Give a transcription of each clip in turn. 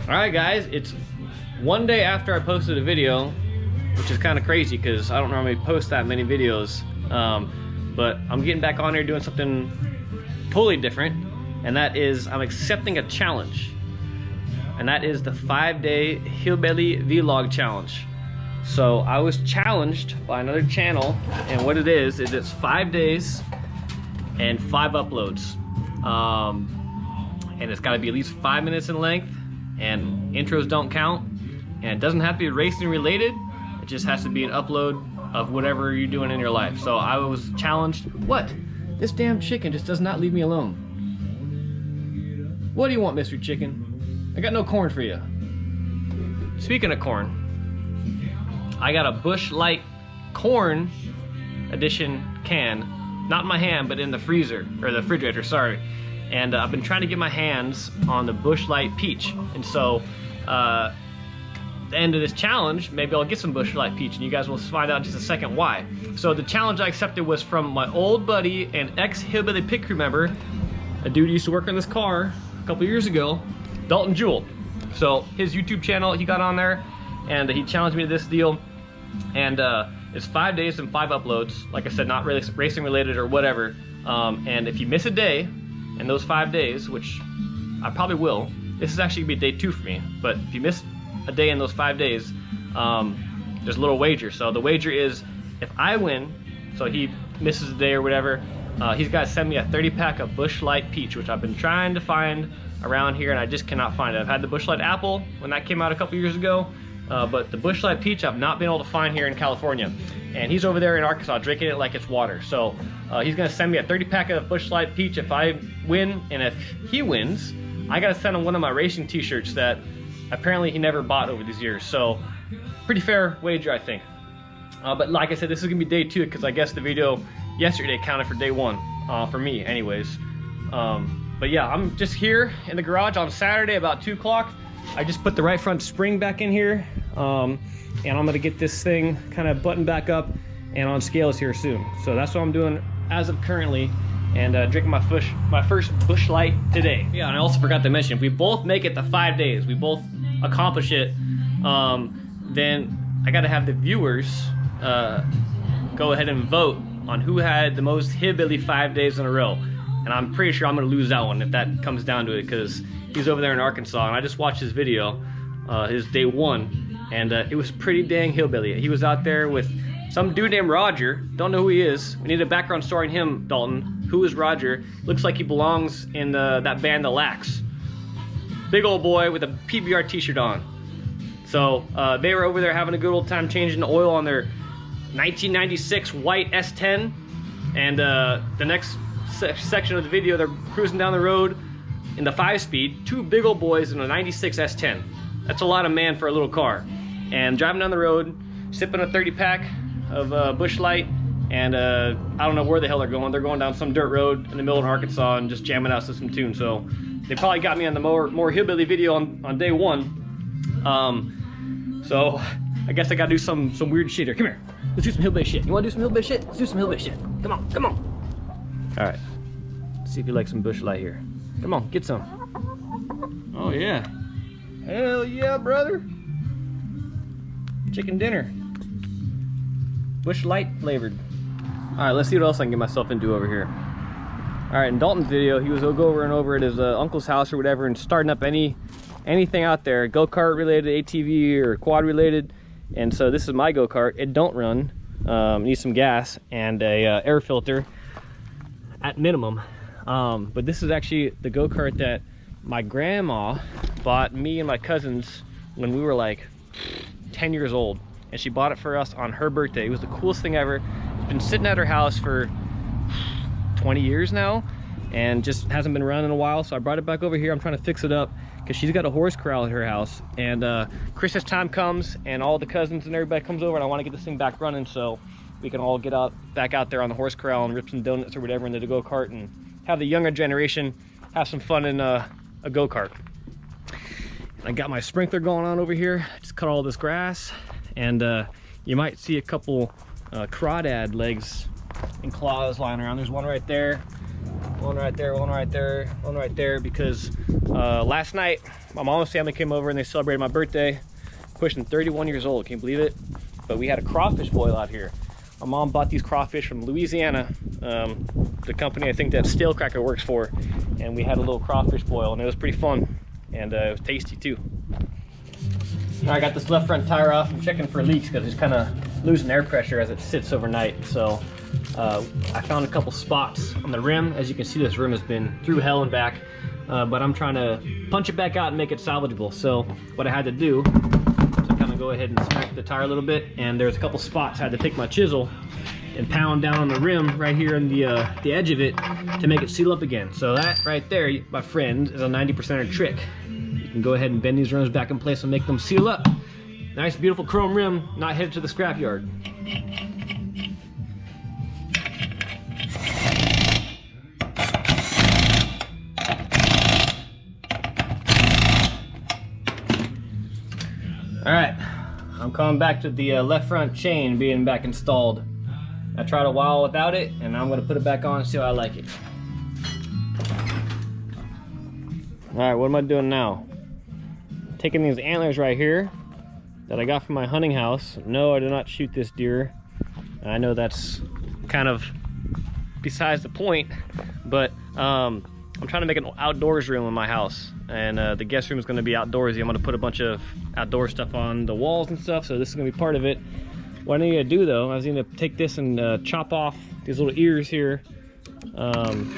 Alright guys, it's one day after I posted a video, which is kind of crazy because I don't normally post that many videos, but I'm getting back on here doing something totally different, and that is I'm accepting a challenge, and that is the 5-day Hillbilly Vlog Challenge. So I was challenged by another channel, and what it is it's 5 days and 5 uploads, and it's got to be at least 5 minutes in length, and intros don't count, and it doesn't have to be racing related. It just has to be an upload of whatever you're doing in your life. So I was challenged. What? This damn chicken just does not leave me alone. What do you want, Mr. Chicken? I got no corn for you. Speaking of corn, I got a Busch Light corn edition can, not in my hand, but in the freezer, or the refrigerator, sorry. And I've been trying to get my hands on the Busch Light Peach. And so, the end of this challenge, maybe I'll get some Busch Light Peach, and you guys will find out in just a second why. So the challenge I accepted was from my old buddy and ex-Hillbilly Pit Crew member, a dude who used to work on this car a couple years ago, Dalton Jewell. So his YouTube channel, he got on there, and he challenged me to this deal. And it's 5 days and 5 uploads. Like I said, not really racing related or whatever. And if you miss a day in those 5 days, which I probably will, this is actually gonna be day 2 for me, but if you miss a day in those 5 days, there's a little wager. So the wager is, if I win, so he misses a day or whatever, he's got to send me a 30-pack of Busch Light Peach, which I've been trying to find around here, and I just cannot find it. I've had the Busch Light Apple when that came out a couple years ago, but the Busch Light Peach I've not been able to find here in California. And he's over there in Arkansas drinking it like it's water. So he's gonna send me a 30-pack of Busch Light Peach if I win, and if he wins, I gotta send him one of my racing t-shirts that apparently he never bought over these years. So pretty fair wager, I think. But like I said, this is gonna be day 2 because I guess the video yesterday counted for day 1 for me anyways. But yeah, I'm just here in the garage on Saturday about 2 o'clock. I just put the right front spring back in here, and I'm gonna get this thing kind of buttoned back up and on scales here soon. So that's what I'm doing as of currently, and drinking my first Busch Light today. Yeah, and I also forgot to mention, if we both make it the 5 days, we both accomplish it, then I gotta have the viewers go ahead and vote on who had the most Hillbilly 5 days in a row. And I'm pretty sure I'm gonna lose that one if that comes down to it, because he's over there in Arkansas, and I just watched his video, his day 1, and it was pretty dang hillbilly. He was out there with some dude named Roger. Don't know who he is. We need a background story on him, Dalton. Who is Roger? Looks like he belongs in that band, The Lax. Big old boy with a PBR t-shirt on. So they were over there having a good old time changing the oil on their 1996 white S10, and the next section of the video, they're cruising down the road in the 5-speed, 2 big old boys in a 96 S10. That's a lot of man for a little car. And driving down the road, sipping a 30-pack of Busch Light, and I don't know where the hell they're going. They're going down some dirt road in the middle of Arkansas and just jamming out to some tunes. So they probably got me on the more hillbilly video on day 1. So I guess I gotta do some weird shit here. Come here. Let's do some hillbilly shit. You wanna do some hillbilly shit? Let's do some hillbilly shit. Come on, come on. All right. Let's see if you like some Busch Light here. Come on, get some. Oh yeah. Hell yeah, brother. Chicken dinner. Busch Light flavored. All right, let's see what else I can get myself into over here. All right, in Dalton's video, he was go over and over at his uncle's house or whatever and starting up anything out there, go-kart related, ATV or quad related. And so this is my go-kart. It don't run. Needs some gas and a air filter at minimum. But this is actually the go-kart that my grandma bought me and my cousins when we were like 10 years old, and she bought it for us on her birthday. It was the coolest thing ever. It's been sitting at her house for 20 years now and just hasn't been running in a while, so I brought it back over here. I'm trying to fix it up because she's got a horse corral at her house, and Christmas time comes and all the cousins and everybody comes over, and I want to get this thing back running so we can all get back out there on the horse corral and rip some donuts or whatever into the go-kart and have the younger generation have some fun in a go-kart. I got my sprinkler going on over here. I just cut all this grass, and you might see a couple crawdad legs and claws lying around. There's one right there, one right there, one right there, one right there, because last night my mom's family came over and they celebrated my birthday. Pushing 31 years old, can you believe it? But we had a crawfish boil out here. My mom bought these crawfish from Louisiana, the company I think that Stale Cracker works for, and we had a little crawfish boil, and it was pretty fun, and it was tasty too. All right, I got this left front tire off. I'm checking for leaks because it's kind of losing air pressure as it sits overnight. So I found a couple spots on the rim. As you can see, this rim has been through hell and back, but I'm trying to punch it back out and make it salvageable. So what I had to do, go ahead and smack the tire a little bit, and there's a couple spots I had to take my chisel and pound down on the rim right here on the edge of it to make it seal up again. So that right there, my friend, is a 90% trick. You can go ahead and bend these rims back in place and make them seal up. Nice beautiful chrome rim, not headed to the scrapyard. All right, I'm coming back to the left front chain being back installed. I tried a while without it, and I'm gonna put it back on and see how I like it. All right, what am I doing now? Taking these antlers right here that I got from my hunting house. No, I did not shoot this deer. I know that's kind of besides the point, but I'm trying to make an outdoors room in my house, and the guest room is going to be outdoorsy. I'm going to put a bunch of outdoor stuff on the walls and stuff, so this is going to be part of it. What I need to do though, I was going to take this and chop off these little ears here,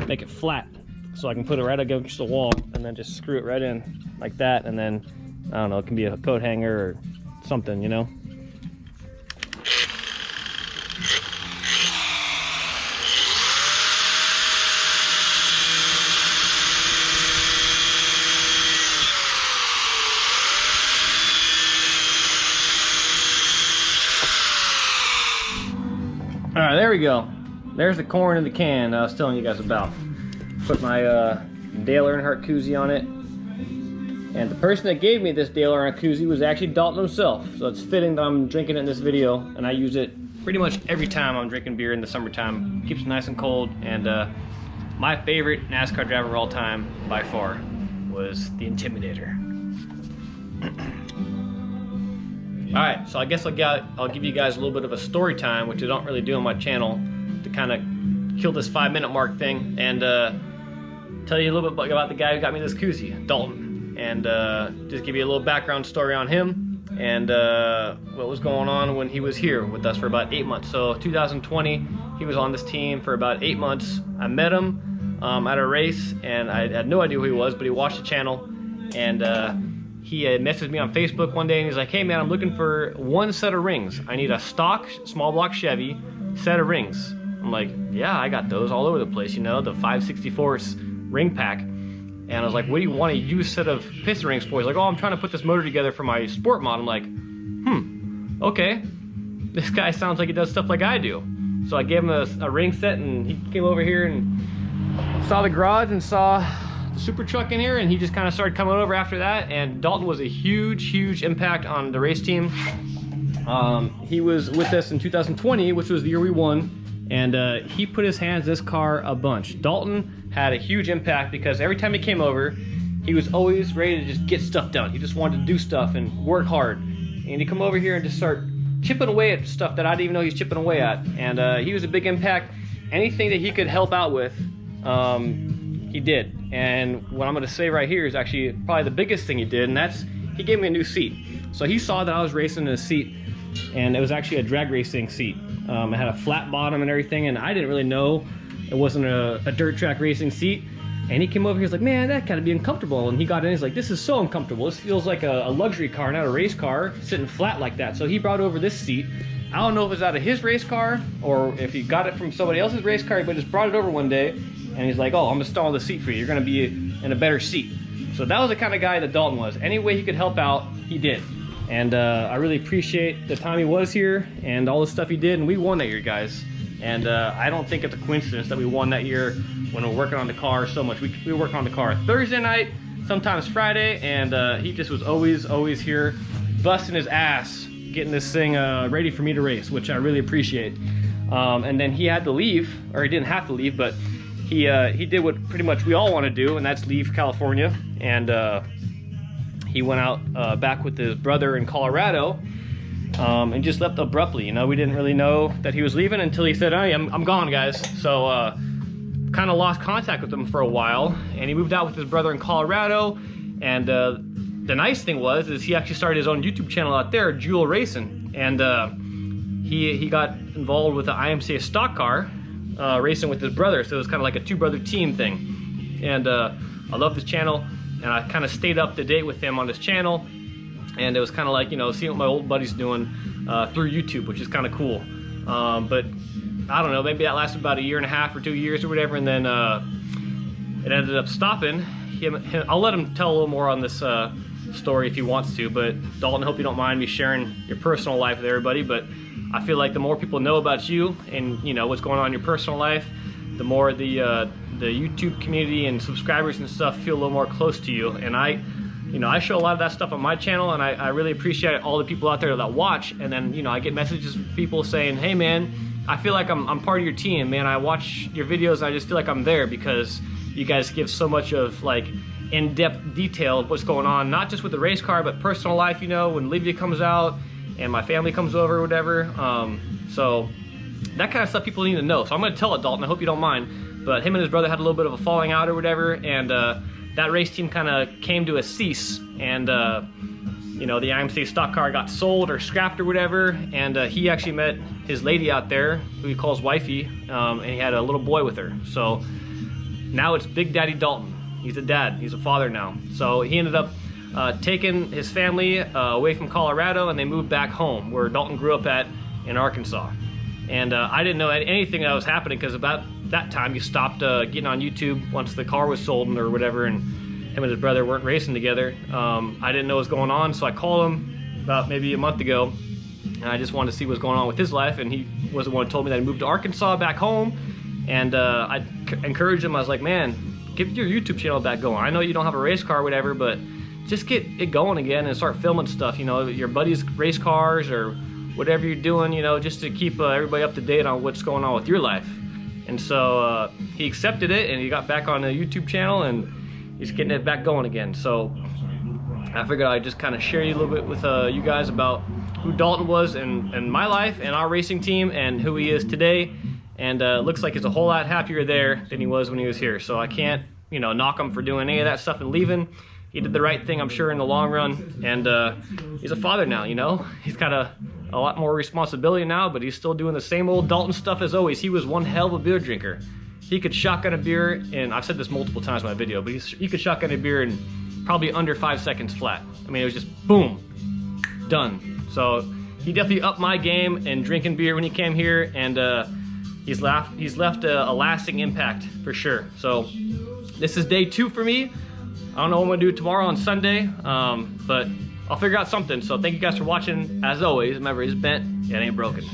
make it flat, so I can put it right against the wall, and then just screw it right in like that, and then, I don't know, it can be a coat hanger or something, you know? All right, there we go. There's the corn in the can I was telling you guys about. Put my Dale Earnhardt koozie on it. And the person that gave me this Dale Earnhardt koozie was actually Dalton himself. So it's fitting that I'm drinking it in this video, and I use it pretty much every time I'm drinking beer in the summertime. Keeps it nice and cold, and my favorite NASCAR driver of all time, by far, was the Intimidator. All right, so I guess I'll give you guys a little bit of a story time, which I don't really do on my channel, to kind of kill this 5-minute mark thing, and tell you a little bit about the guy who got me this koozie, Dalton, and just give you a little background story on him and what was going on when he was here with us for about 8 months. So 2020, he was on this team for about 8 months. I met him at a race, and I had no idea who he was, but he watched the channel, and he had messaged me on Facebook one day, and he's like, hey man, I'm looking for one set of rings. I need a stock small block Chevy set of rings. I'm like, yeah, I got those all over the place, you know, the 5/64 ring pack. And I was like, what do you want a used set of piston rings for? He's like, oh, I'm trying to put this motor together for my sport mod. I'm like, okay. This guy sounds like he does stuff like I do. So I gave him a ring set, and he came over here and saw the garage and saw the super truck in here, and he just kind of started coming over after that. And Dalton was a huge impact on the race team. He was with us in 2020, which was the year we won, and he put his hands in this car a bunch. Dalton had a huge impact because every time he came over, he was always ready to just get stuff done. He just wanted to do stuff and work hard. And he'd come over here and just start chipping away at stuff that I didn't even know he was chipping away at. And he was a big impact. Anything that he could help out with, he did. And what I'm gonna say right here is actually probably the biggest thing he did, and that's he gave me a new seat. So he saw that I was racing in a seat, and it was actually a drag racing seat. It had a flat bottom and everything, and I didn't really know it wasn't a dirt track racing seat. And he came over, he's like, man, that gotta be uncomfortable. And he got in, he's like, this is so uncomfortable. This feels like a luxury car, not a race car, sitting flat like that. So he brought over this seat. I don't know if it was out of his race car or if he got it from somebody else's race car, but just brought it over one day. And he's like, oh, I'm installing the seat for you. You're gonna be in a better seat. So that was the kind of guy that Dalton was. Any way he could help out, he did. And I really appreciate the time he was here and all the stuff he did. And we won that year, guys. And I don't think it's a coincidence that we won that year when we're working on the car so much. We worked on the car Thursday night, sometimes Friday, and he just was always here, busting his ass, getting this thing ready for me to race, which I really appreciate. And then he had to leave, or he didn't have to leave, but he did what pretty much we all want to do, and that's leave California. And he went out back with his brother in Colorado, and just left abruptly. You know, we didn't really know that he was leaving until he said, "Hey, I'm gone, guys." So kind of lost contact with him for a while, and he moved out with his brother in Colorado. And the nice thing is he actually started his own YouTube channel out there, Jewel Racing, and he got involved with the IMCA stock car racing with his brother. So it was kind of like a two-brother team thing. And I love this channel, and I kind of stayed up to date with him on his channel. And it was kind of like, you know, seeing what my old buddy's doing through YouTube, which is kind of cool. But I don't know, maybe that lasted about 1.5 or 2 years or whatever, and then it ended up stopping. I'll let him tell a little more on this story if he wants to, but Dalton, I hope you don't mind me sharing your personal life with everybody. But I feel like the more people know about you and, you know, what's going on in your personal life, the more the YouTube community and subscribers and stuff feel a little more close to you. And I show a lot of that stuff on my channel, and I really appreciate all the people out there that watch. And then, you know, I get messages from people saying, "Hey man, I feel like I'm part of your team, man. I watch your videos, and I just feel like I'm there because you guys give so much of like in-depth detail of what's going on, not just with the race car, but personal life, you know, when Livia comes out and my family comes over or whatever." So that kind of stuff people need to know. So I'm gonna tell it, Dalton, I hope you don't mind. But him and his brother had a little bit of a falling out or whatever, and that race team kind of came to a cease, and you know, the IMCA stock car got sold or scrapped or whatever, and he actually met his lady out there, who he calls wifey, and he had a little boy with her. So now it's Big Daddy Dalton. He's a dad, he's a father now. So he ended up taking his family away from Colorado, and they moved back home where Dalton grew up at in Arkansas. And I didn't know anything that was happening, because about that time he stopped getting on YouTube once the car was sold or whatever, and him and his brother weren't racing together. I didn't know what was going on, so I called him about maybe a month ago, and I just wanted to see what's going on with his life. And he was the one who told me that he moved to Arkansas back home. And I encouraged him. I was like, "Man, get your YouTube channel back going. I know you don't have a race car or whatever, but just get it going again and start filming stuff, you know, your buddies' race cars or whatever you're doing, you know, just to keep everybody up to date on what's going on with your life." And so he accepted it, and he got back on the YouTube channel, and he's getting it back going again. So I figured I'd just kind of share you a little bit with you guys about who Dalton was in my life and our racing team, and who he is today. And it looks like he's a whole lot happier there than he was when he was here. So I can't, you know, knock him for doing any of that stuff and leaving. He did the right thing, I'm sure, in the long run. And he's a father now, you know. He's got a lot more responsibility now, but he's still doing the same old Dalton stuff as always. He was one hell of a beer drinker. He could shotgun a beer, and I've said this multiple times in my video, but he could shotgun a beer in probably under 5 seconds flat. I mean, it was just boom, done. So he definitely upped my game in drinking beer when he came here, and he's left a lasting impact for sure. So this is day 2 for me. I don't know what I'm gonna do tomorrow on Sunday, but I'll figure out something. So thank you guys for watching. As always, remember, it's bent, it ain't broken.